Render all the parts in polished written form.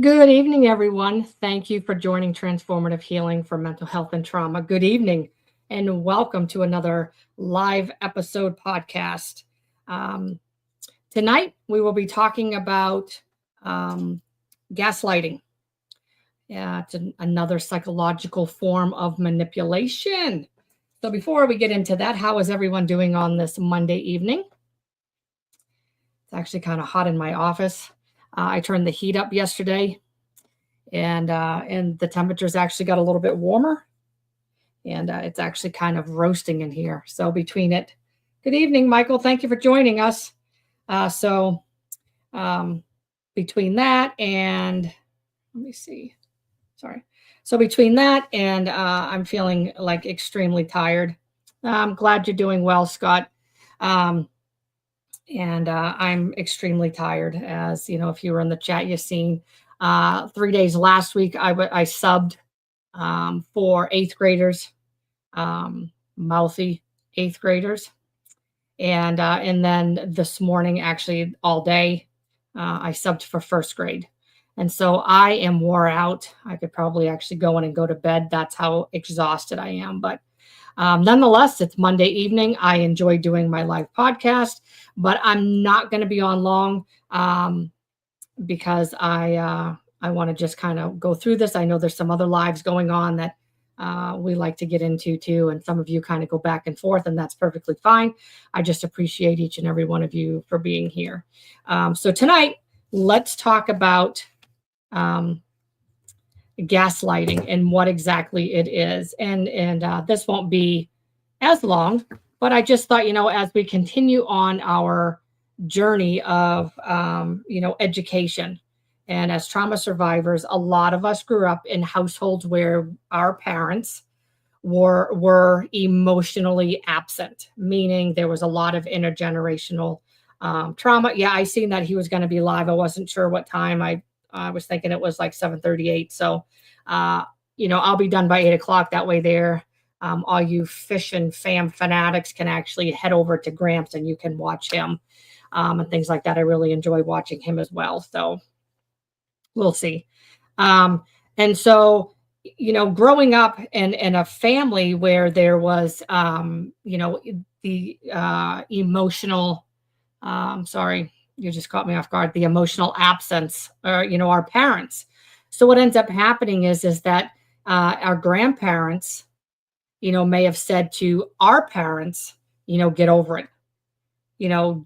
Good evening, everyone. Thank you for joining Transformative Healing for Mental Health and Trauma. Good evening, and welcome to another live episode podcast. Um, Tonight, we will be talking about gaslighting. Yeah, it's another psychological form of manipulation. So, before we get into that, how is everyone doing on this Monday evening? It's actually kind of hot in my office. I turned the heat up yesterday, and the temperatures actually got a little bit warmer, and it's actually kind of roasting in here. So between it, good evening, Michael. Thank you for joining us. So between that and let me see, sorry. So between that and I'm feeling like extremely tired. I'm glad you're doing well, Scott. And I'm extremely tired. As you know, if you were in the chat, you've seen 3 days last week, I subbed for eighth graders, mouthy eighth graders. And then this morning, actually all day, I subbed for first grade. And so I am wore out. I could probably actually go in and go to bed. That's how exhausted I am. But nonetheless, it's Monday evening. I enjoy doing my live podcast, but I'm not going to be on long because I want to just kind of go through this. I know there's some other lives going on that we like to get into too, and some of you kind of go back and forth, and that's perfectly fine. I just appreciate each and every one of you for being here. So tonight, let's talk about gaslighting and what exactly it is. And this won't be as long, but I just thought, as we continue on our journey of, education, and as trauma survivors, a lot of us grew up in households where our parents were emotionally absent, meaning there was a lot of intergenerational trauma. Yeah, I seen that he was going to be live. I wasn't sure what time. I was thinking it was like 7:38. So, I'll be done by 8 o'clock. That way there, all you fish and fam fanatics can actually head over to Gramps and you can watch him and things like that. I really enjoy watching him as well. So we'll see. And so, growing up in a family where there was, the emotional, sorry, you just caught me off guard, the emotional absence, our parents. So what ends up happening is that our grandparents, may have said to our parents, get over it,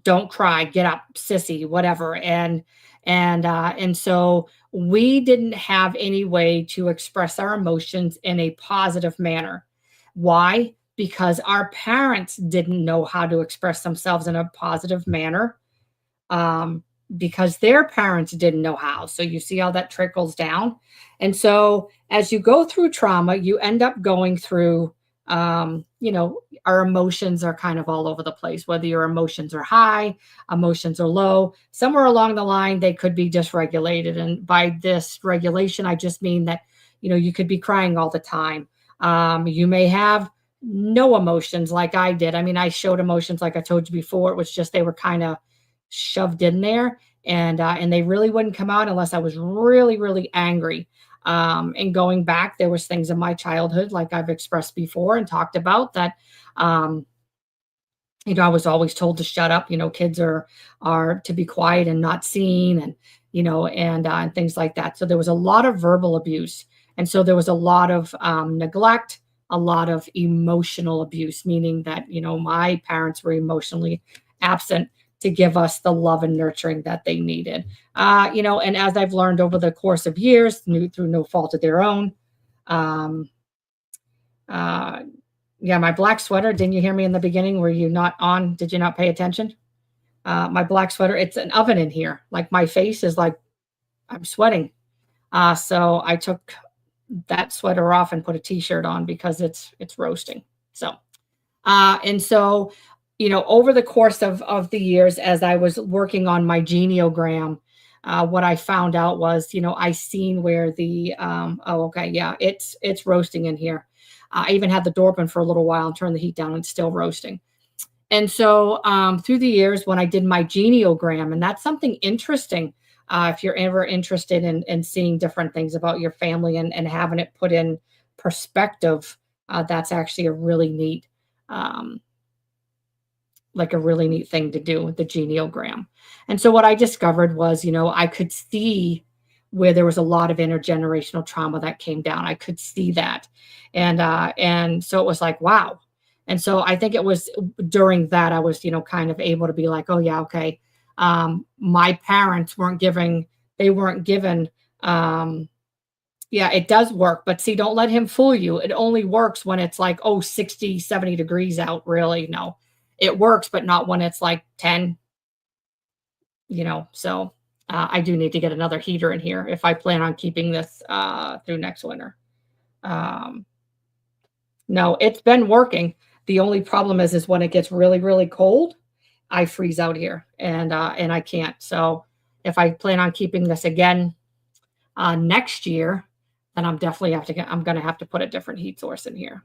don't cry, get up, sissy, whatever. And so we didn't have any way to express our emotions in a positive manner. Why? Because our parents didn't know how to express themselves in a positive manner. Because their parents didn't know how. So you see how that trickles down. And so as you go through trauma, you end up going through, our emotions are kind of all over the place, whether your emotions are high, emotions are low. Somewhere along the line, they could be dysregulated. And by this regulation, I just mean that, you could be crying all the time. You may have no emotions like I did. I mean, I showed emotions like I told you before. It was just they were kind of shoved in there, and they really wouldn't come out unless I was really, really angry. And going back, there was things in my childhood, like I've expressed before and talked about, that I was always told to shut up. Kids are to be quiet and not seen, and and things like that. So there was a lot of verbal abuse, and so there was a lot of neglect, a lot of emotional abuse, meaning that my parents were emotionally absent to give us the love and nurturing that they needed. And as I've learned over the course of years, through no fault of their own, my black sweater, didn't you hear me in the beginning? Were you not on? Did you not pay attention? My black sweater, it's an oven in here. Like my face is like, I'm sweating. So I took that sweater off and put a t-shirt on because it's roasting. So, and so, over the course of the years, as I was working on my geniogram, what I found out was, I seen where the, it's roasting in here. I even had the door open for a little while and turned the heat down, and it's still roasting. And so through the years, when I did my geniogram, and that's something interesting if you're ever interested in seeing different things about your family and having it put in perspective, that's actually a really neat, like a really neat thing to do with the genealogram. And so what I discovered was, I could see where there was a lot of intergenerational trauma that came down. I could see that. And so it was like, wow. And so I think it was during that I was, kind of able to be like, oh yeah, okay. My parents weren't given, yeah, it does work, but see, don't let him fool you. It only works when it's like, 60, 70 degrees out, really. No, it works, but not when it's like 10, so I do need to get another heater in here if I plan on keeping this through next winter. No, it's been working. The only problem is when it gets really, really cold, I freeze out here and I can't. So if I plan on keeping this again next year, then I'm definitely I'm going to have to put a different heat source in here.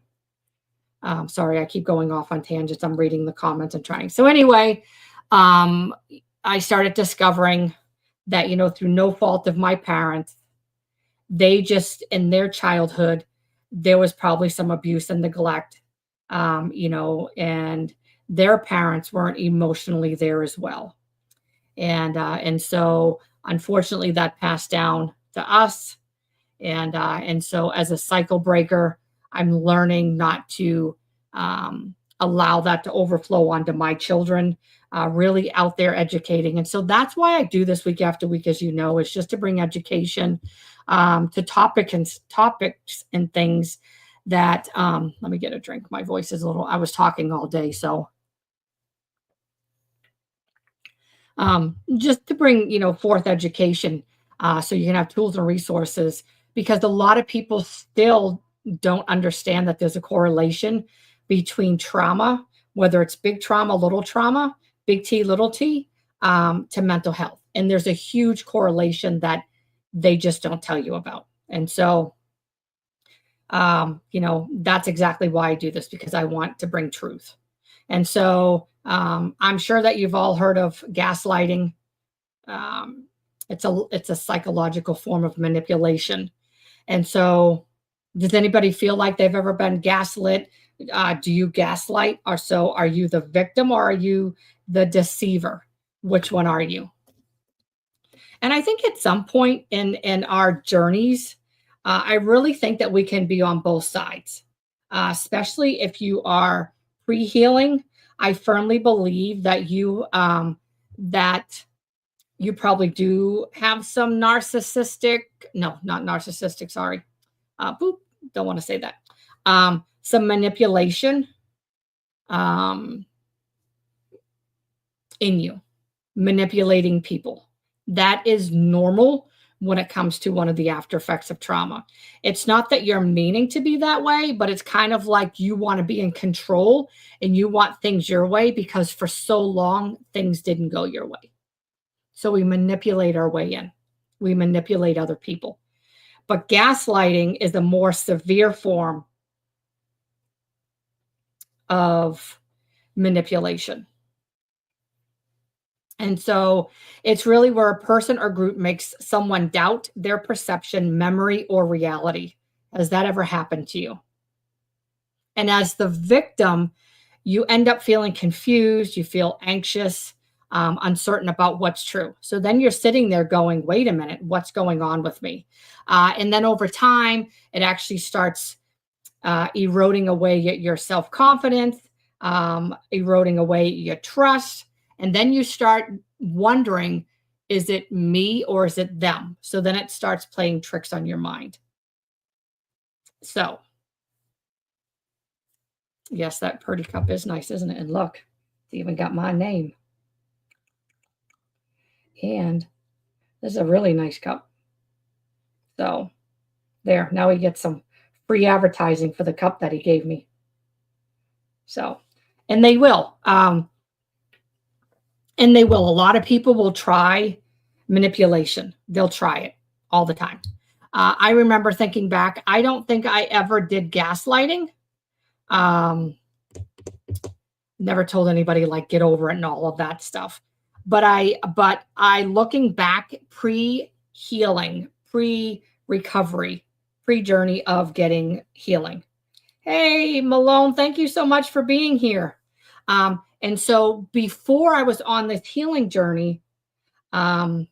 Sorry, I keep going off on tangents. I'm reading the comments and trying. So anyway, I started discovering that, through no fault of my parents, they just, in their childhood, there was probably some abuse and neglect, and their parents weren't emotionally there as well. And so unfortunately that passed down to us. And so as a cycle breaker, I'm learning not to allow that to overflow onto my children, really out there educating. And so that's why I do this week after week, as is just to bring education to topics and things that, let me get a drink. My voice is I was talking all day. So just to bring, forth education so you can have tools and resources, because a lot of people still don't understand that there's a correlation between trauma, whether it's big trauma, little trauma, big T, little t, to mental health. And there's a huge correlation that they just don't tell you about. And so, that's exactly why I do this, because I want to bring truth. And so I'm sure that you've all heard of gaslighting. It's a psychological form of manipulation. And so does anybody feel like they've ever been gaslit? Do you gaslight? Or so are you the victim or are you the deceiver? Which one are you? And I think at some point in our journeys, I really think that we can be on both sides, especially if you are pre-healing. I firmly believe that you probably do have some narcissistic, no, not narcissistic, sorry. Don't want to say that. Some manipulation in you, manipulating people. That is normal when it comes to one of the after effects of trauma. It's not that you're meaning to be that way, but it's kind of like you want to be in control and you want things your way because for so long, things didn't go your way. So we manipulate our way in. We manipulate other people. But gaslighting is a more severe form of manipulation. And so it's really where a person or group makes someone doubt their perception, memory, or reality. Has that ever happened to you? And as the victim, you end up feeling confused, you feel anxious, uncertain about what's true. So then you're sitting there going, wait a minute, what's going on with me? And then over time, it actually starts eroding away your self-confidence, eroding away your trust. And then you start wondering, is it me or is it them? So then it starts playing tricks on your mind. So, yes, that pretty cup is nice, isn't it? And look, it's even got my name. And this is a really nice cup. So there, now he gets some free advertising for the cup that he gave me. So, and they will. And they will. A lot of people will try manipulation. They'll try it all the time. I remember thinking back, I don't think I ever did gaslighting. Never told anybody like get over it and all of that stuff. But I looking back, pre-healing, pre-recovery, pre-journey of getting healing. Hey, Malone, thank you so much for being here. And so before I was on this healing journey, I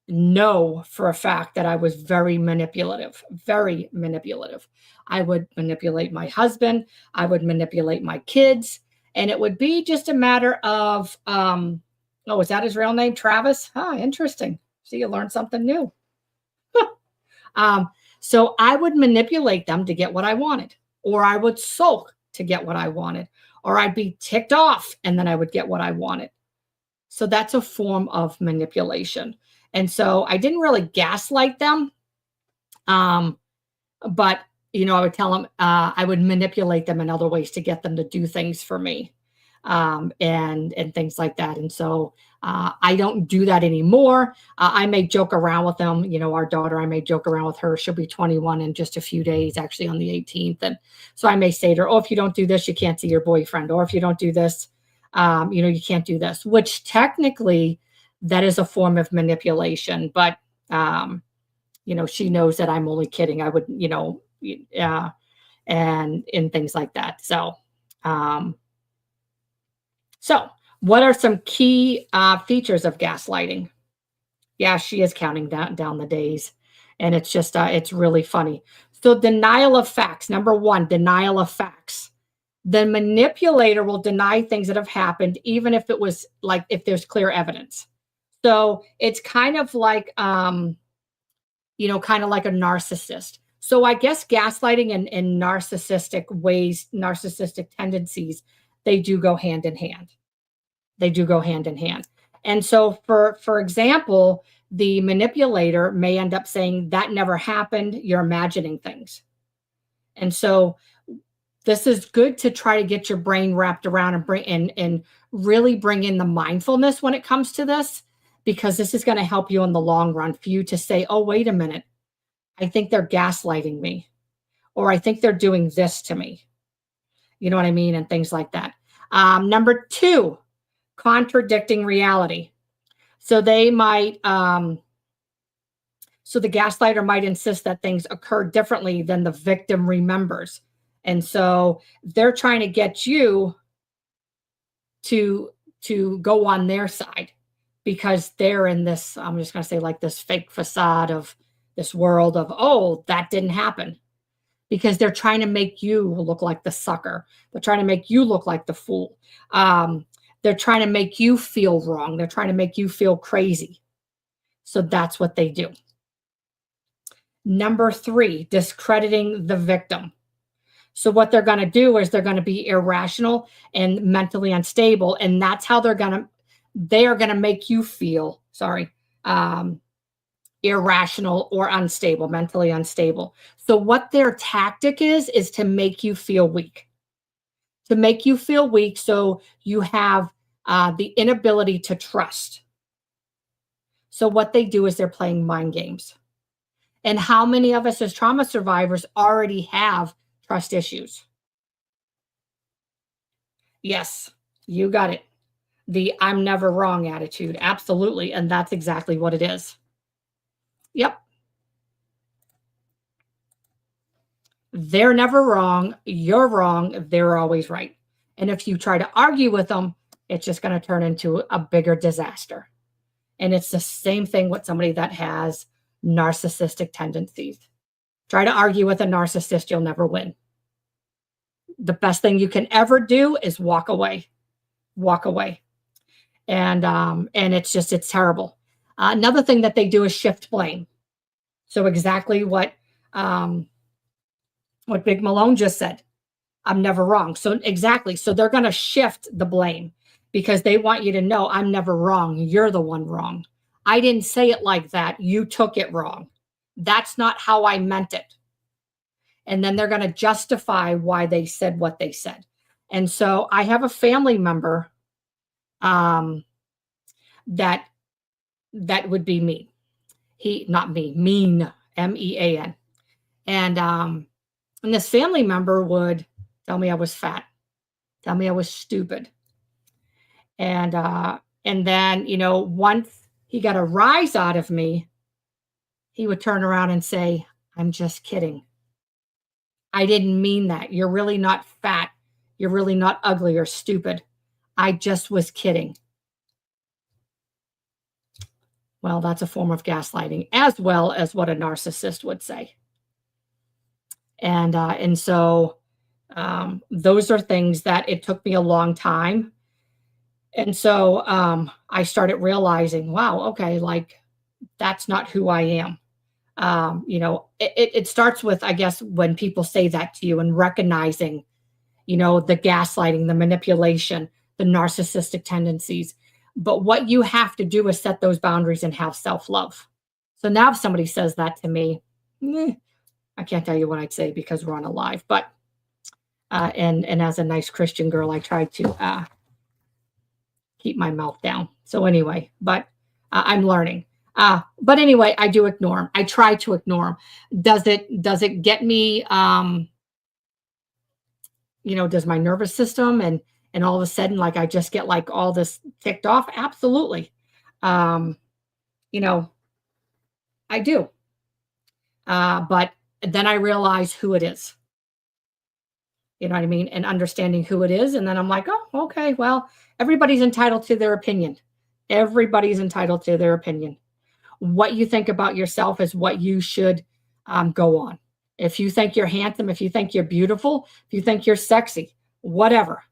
know for a fact that I was very manipulative, very manipulative. I would manipulate my husband, I would manipulate my kids, and it would be just a matter of, oh, is that his real name, Travis? Ah, interesting. See, you learned something new. So I would manipulate them to get what I wanted, or I would sulk to get what I wanted, or I'd be ticked off and then I would get what I wanted. So that's a form of manipulation. And so I didn't really gaslight them. But, I would tell them, I would manipulate them in other ways to get them to do things for me, and things like that. And so I don't do that anymore. I may joke around with them. Our daughter, I may joke around with her. She'll be 21 in just a few days, actually on the 18th. And so I may say to her, oh, if you don't do this, you can't see your boyfriend. Or if you don't do this, you can't do this, which technically that is a form of manipulation. But, she knows that I'm only kidding. I would, and things like that. So what are some key features of gaslighting? Yeah, she is counting down the days. And it's just, it's really funny. So denial of facts. Number one, denial of facts. The manipulator will deny things that have happened, even if it was like, if there's clear evidence. So it's kind of like, kind of like a narcissist. So I guess gaslighting and narcissistic ways, narcissistic tendencies, they do go hand in hand. They do go hand in hand. And so for example, the manipulator may end up saying that never happened. You're imagining things. And so this is good to try to get your brain wrapped around and really bring in the mindfulness when it comes to this, because this is going to help you in the long run for you to say, oh, wait a minute. I think they're gaslighting me, or I think they're doing this to me. You know what I mean? And things like that. Number two, contradicting reality. So they might, so the gaslighter might insist that things occur differently than the victim remembers. And so they're trying to get you to go on their side, because they're in this, I'm just going to say, like this fake facade of this world of, oh, that didn't happen, because they're trying to make you look like the sucker. They're trying to make you look like the fool. They're trying to make you feel wrong. They're trying to make you feel crazy. So that's what they do. Number three, discrediting the victim. So what they're going to do is they're going to be irrational and mentally unstable. And that's how they are going to make you feel, irrational or unstable, mentally unstable. So what their tactic is to make you feel weak. To make you feel weak so you have the inability to trust. So what they do is they're playing mind games. And how many of us as trauma survivors already have trust issues? Yes, you got it. The I'm never wrong attitude. Absolutely. And that's exactly what it is. Yep. They're never wrong. You're wrong. They're always right. And if you try to argue with them, it's just going to turn into a bigger disaster. And it's the same thing with somebody that has narcissistic tendencies. Try to argue with a narcissist, you'll never win. The best thing you can ever do is walk away. Walk away. And it's terrible. Another thing that they do is shift blame. So exactly what Big Malone just said. I'm never wrong. So exactly. So they're going to shift the blame, because they want you to know I'm never wrong. You're the one wrong. I didn't say it like that. You took it wrong. That's not how I meant it. And then they're going to justify why they said what they said. And so I have a family member that would be me. Not me, mean, MEAN. And this family member would tell me I was fat, tell me I was stupid. And then, once he got a rise out of me, he would turn around and say, "I'm just kidding. I didn't mean that. You're really not fat. You're really not ugly or stupid. I just was kidding." Well, that's a form of gaslighting, as well as what a narcissist would say. And so those are things that it took me a long time. And so I started realizing, wow, okay, like that's not who I am. It starts with, I guess, when people say that to you and recognizing, the gaslighting, the manipulation, the narcissistic tendencies. But what you have to do is set those boundaries and have self love. So now, if somebody says that to me, I can't tell you what I'd say because we're on a live. But and as a nice Christian girl, I try to keep my mouth down. So anyway, but I'm learning. But anyway, I do ignore them. I try to ignore them. Does it get me? Does my nervous system and all of a sudden, like I just get like all this ticked off? Absolutely. Um, you know, I do. But then I realize who it is. You know what I mean? And understanding who it is. And then I'm like, oh, okay, well, everybody's entitled to their opinion. Everybody's entitled to their opinion. What you think about yourself is what you should go on. If you think you're handsome, if you think you're beautiful, if you think you're sexy, whatever,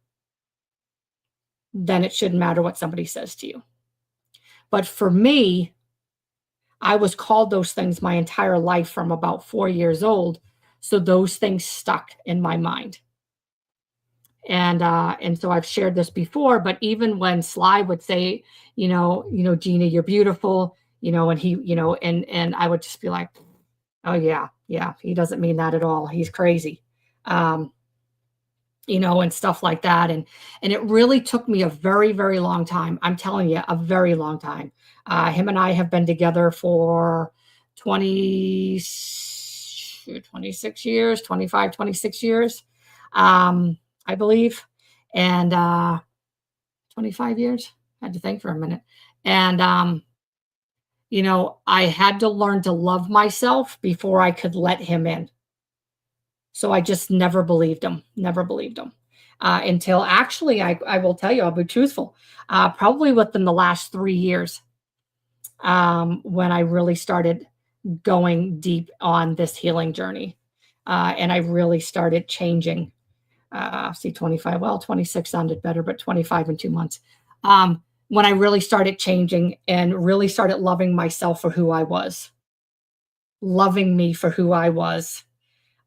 then it shouldn't matter what somebody says to you. But for me, I was called those things my entire life from about 4 years old. So those things stuck in my mind. And so I've shared this before, but even when Sly would say, Gina, you're beautiful, and he, and I would just be like, oh yeah, he doesn't mean that at all. He's crazy. And stuff like that. And it really took me a very, very long time. I'm telling you, a very long time. Him and I have been together for 26 years, 25, 26 years, I believe. And 25 years. I had to think for a minute. And, I had to learn to love myself before I could let him in. So I just never believed him, until actually, I will tell you, I'll be truthful, probably within the last 3 years, when I really started going deep on this healing journey. And I really started changing. 25, well, 26 sounded better, but 25 in 2 months. When I really started changing and really started loving myself for who I was, loving me for who I was.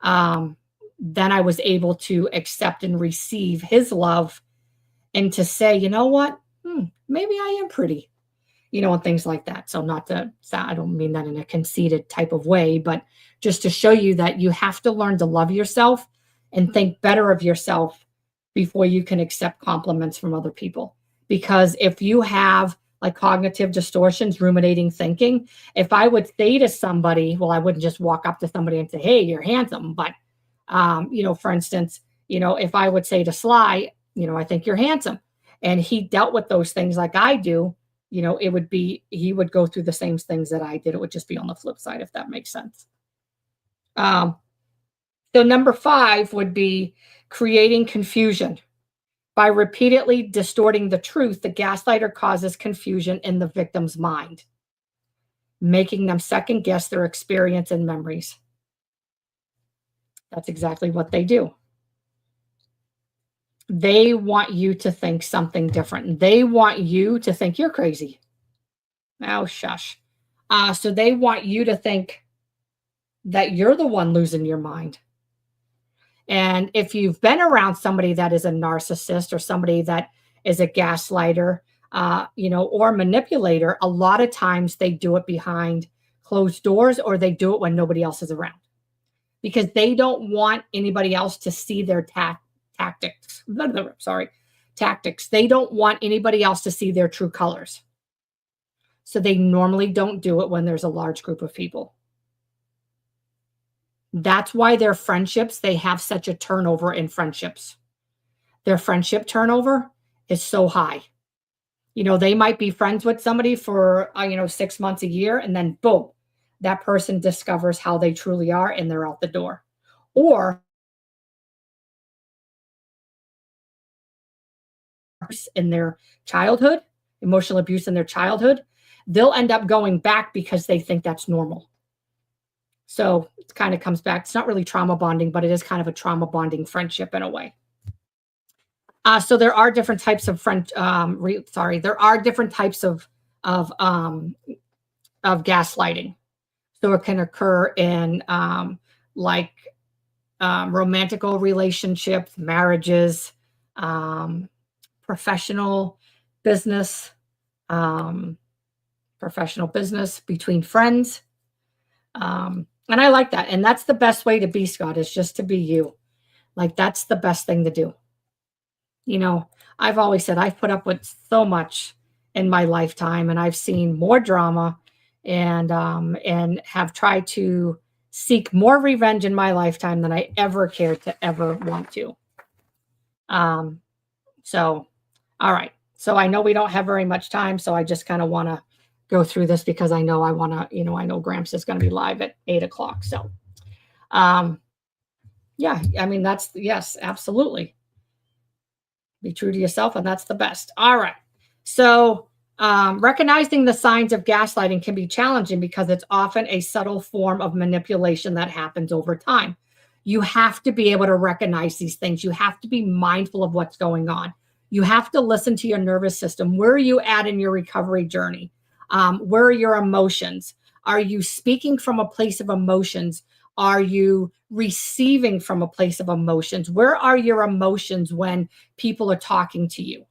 Then I was able to accept and receive his love and to say, you know what, maybe I am pretty, and things like that. So I don't mean that in a conceited type of way, but just to show you that you have to learn to love yourself and think better of yourself before you can accept compliments from other people. Because if you have like cognitive distortions, ruminating thinking, if I would say to somebody, well, I wouldn't just walk up to somebody and say, hey, you're handsome. But, for instance, if I would say to Sly, I think you're handsome, and he dealt with those things like I do, he would go through the same things that I did. It would just be on the flip side, if that makes sense. So number 5 would be creating confusion. By repeatedly distorting the truth, the gaslighter causes confusion in the victim's mind, making them second guess their experience and memories. That's exactly what they do. They want you to think something different. They want you to think you're crazy. Oh, shush. So they want you to think that you're the one losing your mind. And if you've been around somebody that is a narcissist or somebody that is a gaslighter, or manipulator, a lot of times they do it behind closed doors, or they do it when nobody else is around, because they don't want anybody else to see their tactics. They don't want anybody else to see their true colors. So they normally don't do it when there's a large group of people. That's why their friendships, they have such a turnover in friendships. Their friendship turnover is so high They might be friends with somebody for, 6 months, a year, and then boom, that person discovers how they truly are and they're out the door. Or in their childhood, emotional abuse in their childhood, they'll end up going back because they think that's normal. So it kind of comes back. It's not really trauma bonding, but it is kind of a trauma bonding friendship in a way. So there are different types of there are different types of gaslighting. So it can occur in romantical relationships, marriages, professional business, between friends. And I like that. And that's the best way to be, Scott, is just to be you. Like, that's the best thing to do. I've always said I've put up with so much in my lifetime, and I've seen more drama and have tried to seek more revenge in my lifetime than I ever cared to ever want to. So, all right. So I know we don't have very much time, so I just kind of want to go through this because I know I know Gramps is going to be live at 8:00. So, yeah, I mean, yes, absolutely. Be true to yourself, and that's the best. All right. So, recognizing the signs of gaslighting can be challenging because it's often a subtle form of manipulation that happens over time. You have to be able to recognize these things. You have to be mindful of what's going on. You have to listen to your nervous system. Where are you at in your recovery journey? Where are your emotions? Are you speaking from a place of emotions? Are you receiving from a place of emotions? Where are your emotions when people are talking to you?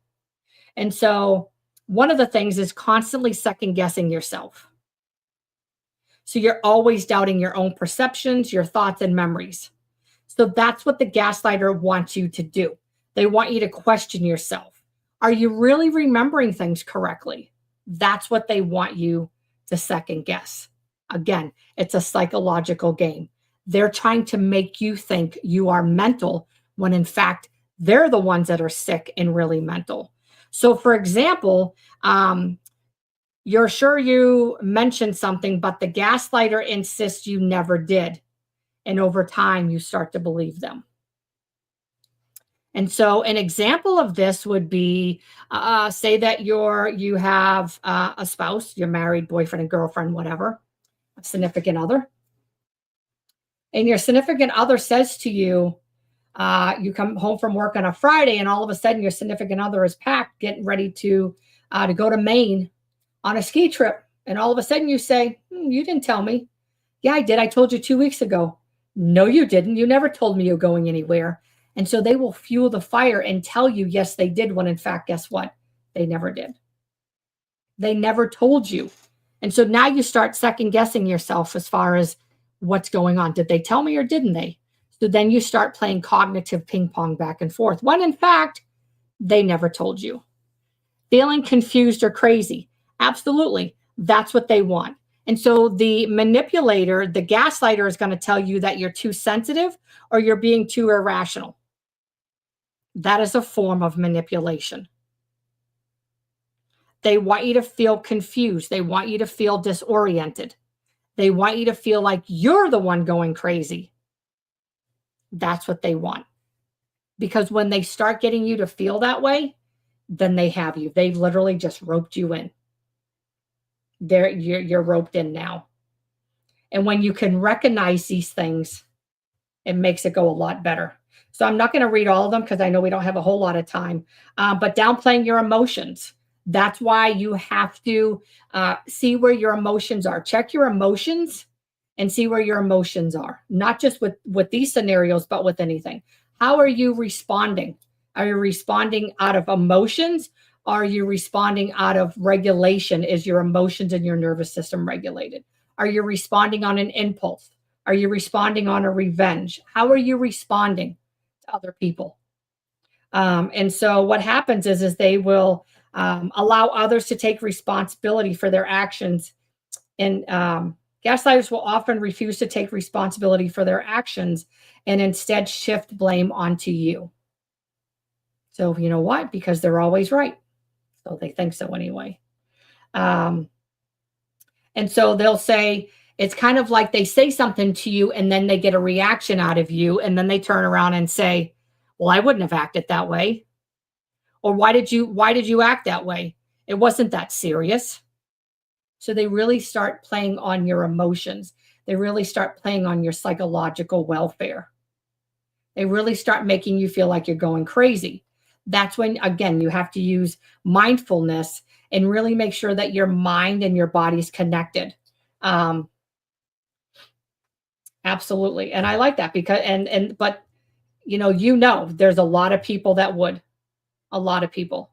And so one of the things is constantly second guessing yourself. So you're always doubting your own perceptions, your thoughts, and memories. So that's what the gaslighter wants you to do. They want you to question yourself. Are you really remembering things correctly? That's what they want you to second guess. Again, it's a psychological game. They're trying to make you think you are mental when in fact they're the ones that are sick and really mental. So for example, you're sure you mentioned something, but the gaslighter insists you never did. And over time, you start to believe them. And so an example of this would be, say that you have a spouse, you're married, boyfriend and girlfriend, whatever, a significant other. And your significant other says to you, you come home from work on a Friday, and all of a sudden your significant other is packed, getting ready to go to Maine on a ski trip. And all of a sudden you say, you didn't tell me. Yeah, I did. I told you 2 weeks ago. No, you didn't. You never told me you're going anywhere. And so they will fuel the fire and tell you, yes, they did, when in fact, guess what? They never did. They never told you. And so now you start second guessing yourself as far as what's going on. Did they tell me or didn't they? So then you start playing cognitive ping pong back and forth, when in fact, they never told you. Feeling confused or crazy. Absolutely. That's what they want. And so the manipulator, the gaslighter, is going to tell you that you're too sensitive or you're being too irrational. That is a form of manipulation. They want you to feel confused. They want you to feel disoriented. They want you to feel like you're the one going crazy. That's what they want. Because when they start getting you to feel that way, then they have you. They've literally just roped you in. You're roped in now. And when you can recognize these things, it makes it go a lot better. So I'm not going to read all of them because I know we don't have a whole lot of time, but downplaying your emotions. That's why you have to see where your emotions are. Check your emotions and see where your emotions are, not just with these scenarios, but with anything. How are you responding? Are you responding out of emotions? Are you responding out of regulation? Is your emotions and your nervous system regulated? Are you responding on an impulse? Are you responding on a revenge? How are you responding to other people? And so what happens is they will allow others to take responsibility for their actions. And gaslighters will often refuse to take responsibility for their actions and instead shift blame onto you. So you know what? Because they're always right. So they think so anyway. Um, and so they'll say, it's kind of like they say something to you and then they get a reaction out of you. And then they turn around and say, well, I wouldn't have acted that way. Or why did you act that way? It wasn't that serious. So they really start playing on your emotions. They really start playing on your psychological welfare. They really start making you feel like you're going crazy. That's when, again, you have to use mindfulness and really make sure that your mind and your body is connected. Absolutely. And I like that because, but there's a lot of people that would, a lot of people.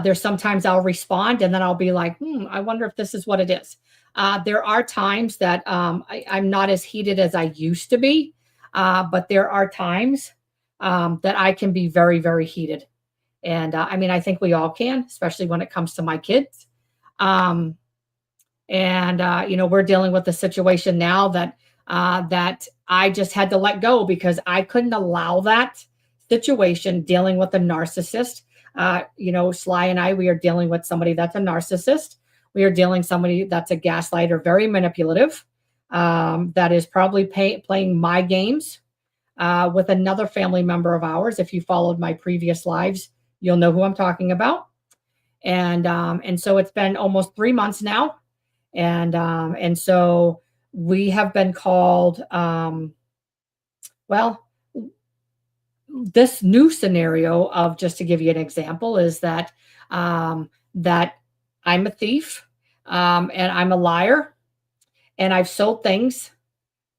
There's sometimes I'll respond and then I'll be like, I wonder if this is what it is. There are times that I'm not as heated as I used to be, but there are times that I can be very, very heated. And I think we all can, especially when it comes to my kids. We're dealing with a situation now that I just had to let go because I couldn't allow that situation dealing with a narcissist. Sly and I, we are dealing with somebody that's a narcissist. We are dealing with somebody that's a gaslighter, very manipulative, that is probably playing my games with another family member of ours. If you followed my previous lives, you'll know who I'm talking about. And so it's been almost 3 months now. And so we have been called, this new scenario of, just to give you an example, is that that I'm a thief and I'm a liar and I've sold things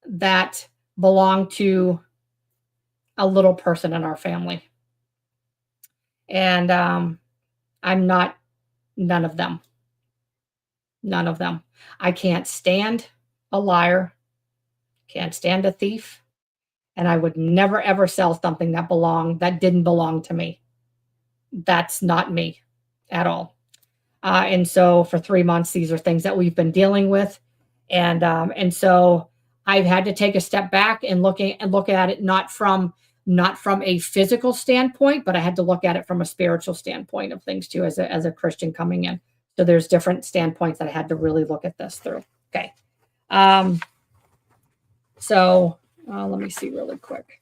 that belong to a little person in our family. And I'm not none of them. None of them. I can't stand a liar, can't stand a thief, and I would never ever sell something that didn't belong to me. That's not me at all. And so for 3 months, these are things that we've been dealing with, and so I've had to take a step back and look at it not from a physical standpoint, but I had to look at it from a spiritual standpoint of things too, as a Christian coming in. So there's different standpoints that I had to really look at this through. Okay. Let me see really quick.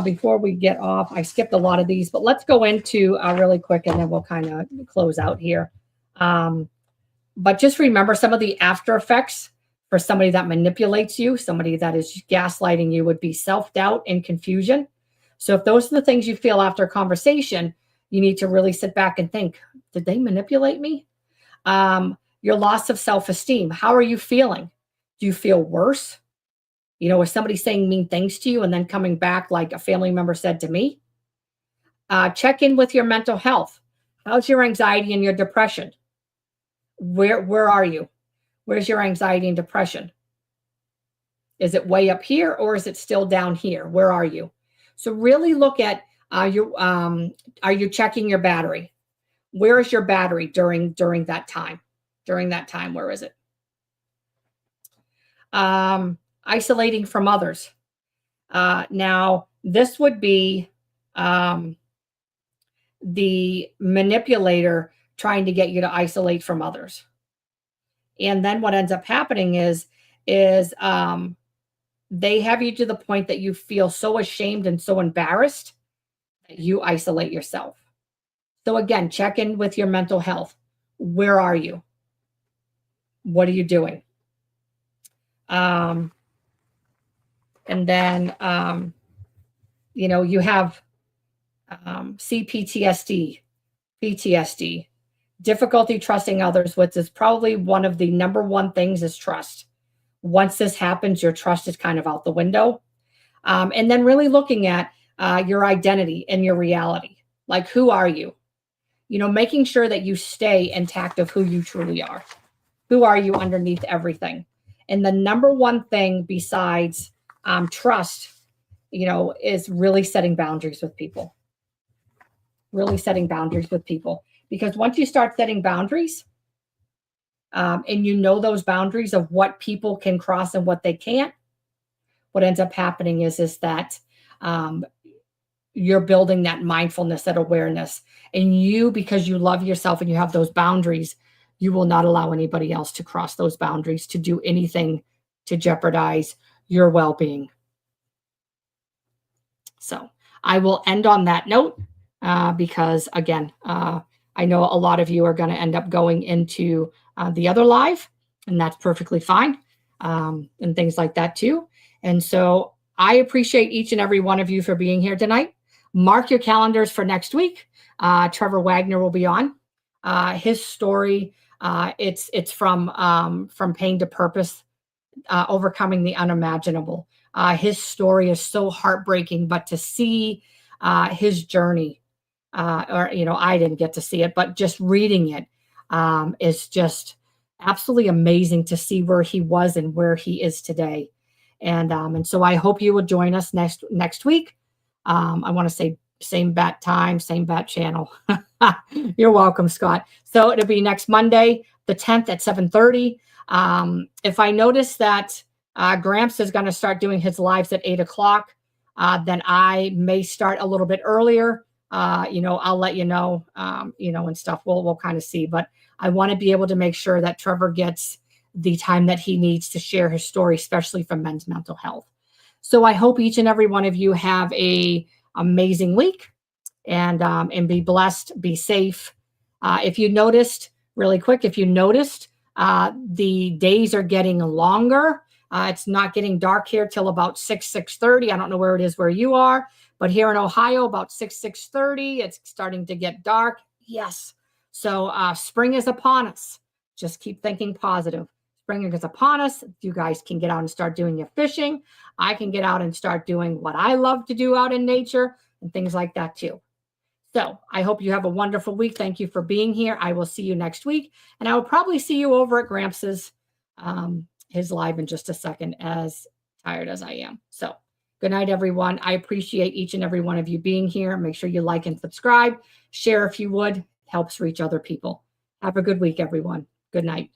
Before we get off, I skipped a lot of these, but let's go into really quick and then we'll kind of close out here. But just remember some of the after effects for somebody that manipulates you, somebody that is gaslighting you, would be self-doubt and confusion. So if those are the things you feel after a conversation, you need to really sit back and think, did they manipulate me? Your loss of self-esteem. How are you feeling? Do you feel worse? Is somebody saying mean things to you and then coming back like a family member said to me? Check in with your mental health. How's your anxiety and your depression? Where are you? Where's your anxiety and depression? Is it way up here or is it still down here? Where are you? So really look at, are you checking your battery? Where is your battery during that time? During that time, where is it? Isolating from others. Now, this would be the manipulator trying to get you to isolate from others. And then what ends up happening is they have you to the point that you feel so ashamed and so embarrassed that you isolate yourself. So again, check in with your mental health. Where are you? What are you doing? And then, you have CPTSD, PTSD, difficulty trusting others, which is probably one of the number one things is trust. Once this happens, your trust is kind of out the window. And then really looking at your identity and your reality. Like, who are you? Making sure that you stay intact of who you truly are. Who are you underneath everything? And the number one thing besides trust, is really setting boundaries with people. Really setting boundaries with people. Because once you start setting boundaries, and those boundaries of what people can cross and what they can't, what ends up happening is that you're building that mindfulness, that awareness. And you, because you love yourself and you have those boundaries, you will not allow anybody else to cross those boundaries, to do anything to jeopardize your well-being. So I will end on that note because, again, I know a lot of you are going to end up going into the other live, and that's perfectly fine, and things like that too. And so I appreciate each and every one of you for being here tonight. Mark your calendars for next week. Trevor Wagner will be on. His story, it's from pain to purpose, overcoming the unimaginable. His story is so heartbreaking, but to see his journey, or, you know, I didn't get to see it, but just reading it is just absolutely amazing to see where he was and where he is today. And so I hope you will join us next week. I want to say same bat time, same bat channel. You're welcome, Scott. So it'll be next Monday, the 10th at 7:30. If I notice that Gramps is going to start doing his lives at 8 o'clock, then I may start a little bit earlier. You know, I'll let you know, you know, and stuff. We'll kind of see. But I want to be able to make sure that Trevor gets the time that he needs to share his story, especially for men's mental health. So I hope each and every one of you have a amazing week, and be blessed, be safe. If you noticed, really quick, if you noticed, the days are getting longer. It's not getting dark here till about 6:30. I don't know where it is where you are, but here in Ohio, about 6:30, it's starting to get dark. Yes. So spring is upon us. Just keep thinking positive. Spring is upon us. You guys can get out and start doing your fishing. I can get out and start doing what I love to do out in nature and things like that too. So I hope you have a wonderful week. Thank you for being here. I will see you next week. And I will probably see you over at Gramps' his live in just a second, as tired as I am. So good night, everyone. I appreciate each and every one of you being here. Make sure you like and subscribe. Share if you would. Helps reach other people. Have a good week, everyone. Good night.